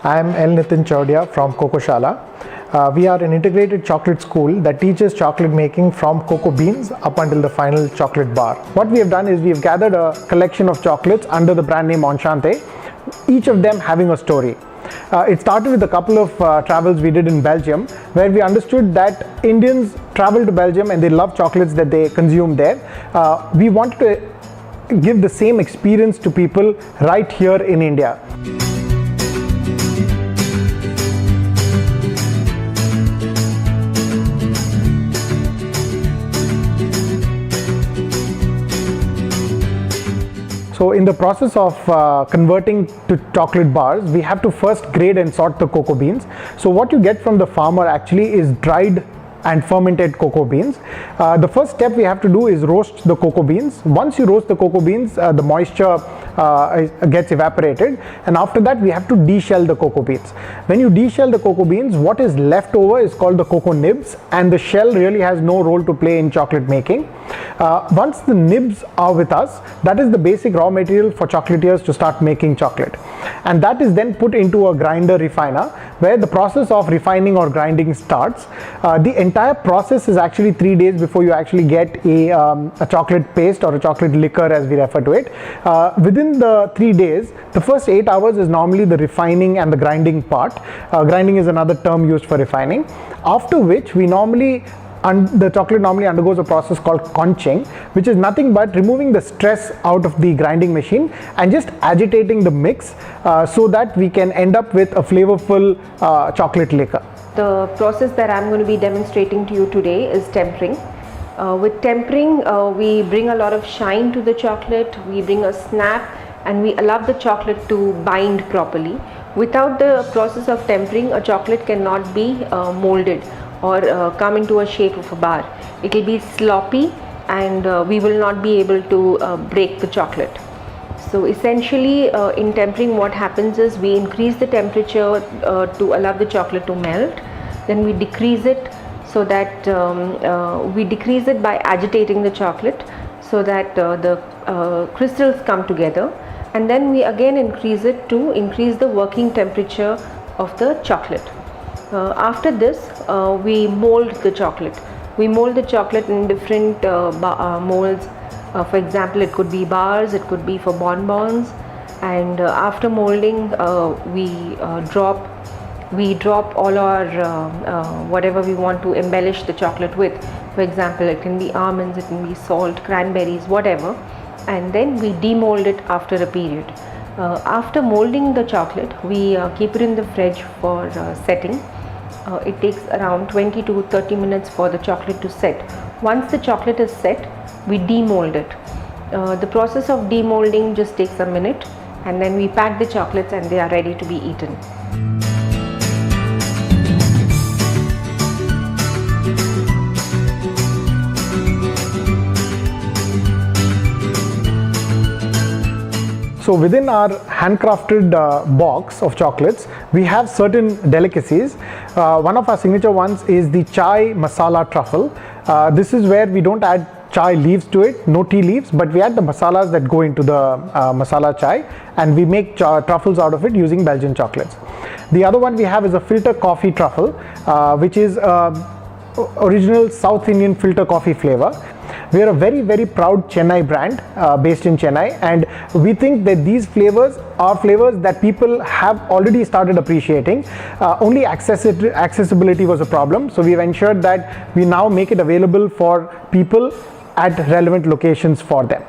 I am L. Nitin Chaudia from Cocoatrait. We are an integrated chocolate school that teaches chocolate making from cocoa beans up until the final chocolate bar. What we have done is we have gathered a collection of chocolates under the brand name Enchante, each of them having a story. It started with a couple of travels we did in Belgium, where we understood that Indians travel to Belgium and they love chocolates that they consume there. We wanted to give the same experience to people right here in India. So in the process of converting to chocolate bars, we have to first grade and sort the cocoa beans. So what you get from the farmer actually is dried and fermented cocoa beans. The first step we have to do is roast the cocoa beans. Once you roast the cocoa beans, the moisture gets evaporated, and after that we have to deshell the cocoa beans. When you deshell the cocoa beans, what is left over is called the cocoa nibs, and the shell really has no role to play in chocolate making. Once the nibs are with us, that is the basic raw material for chocolatiers to start making chocolate, and that is then put into a grinder refiner, where the process of refining or grinding starts. The entire process is actually 3 days before you actually get a chocolate paste or a chocolate liquor, as we refer to it. Within the 3 days, the first 8 hours is normally the refining and the grinding part. Grinding is another term used for refining. After which the chocolate normally undergoes a process called conching, which is nothing but removing the stress out of the grinding machine and just agitating the mix so that we can end up with a flavorful chocolate liquor. The process that I'm going to be demonstrating to you today is tempering. With tempering, we bring a lot of shine to the chocolate, we bring a snap, and we allow the chocolate to bind properly. Without the process of tempering, a chocolate cannot be molded or come into a shape of a bar. It will be sloppy, and we will not be able to break the chocolate. So essentially in tempering, what happens is we increase the temperature to allow the chocolate to melt. Then we decrease it, so that we decrease it by agitating the chocolate so that the crystals come together, and then we again increase it to increase the working temperature of the chocolate. After this, we mold the chocolate. We mold the chocolate in different molds. For example, it could be bars, it could be for bonbons, and after molding, we drop all our whatever we want to embellish the chocolate with. For example, it can be almonds, it can be salt, cranberries, whatever, and then we demold it after a period. After molding the chocolate, we keep it in the fridge for setting. It takes around 20 to 30 minutes for the chocolate to set. Once the chocolate is set, we demold it. The process of demolding just takes a minute, and then we pack the chocolates and they are ready to be eaten. So within our handcrafted box of chocolates, we have certain delicacies. One of our signature ones is the chai masala truffle. This is where we don't add chai leaves to it, no tea leaves, but we add the masalas that go into the masala chai, and we make truffles out of it using Belgian chocolates. The other one we have is a filter coffee truffle, which is original South Indian filter coffee flavor. We are a very, very proud Chennai brand based in Chennai, and we think that these flavors are flavors that people have already started appreciating. Only accessibility was a problem, so we've ensured that we now make it available for people at relevant locations for them.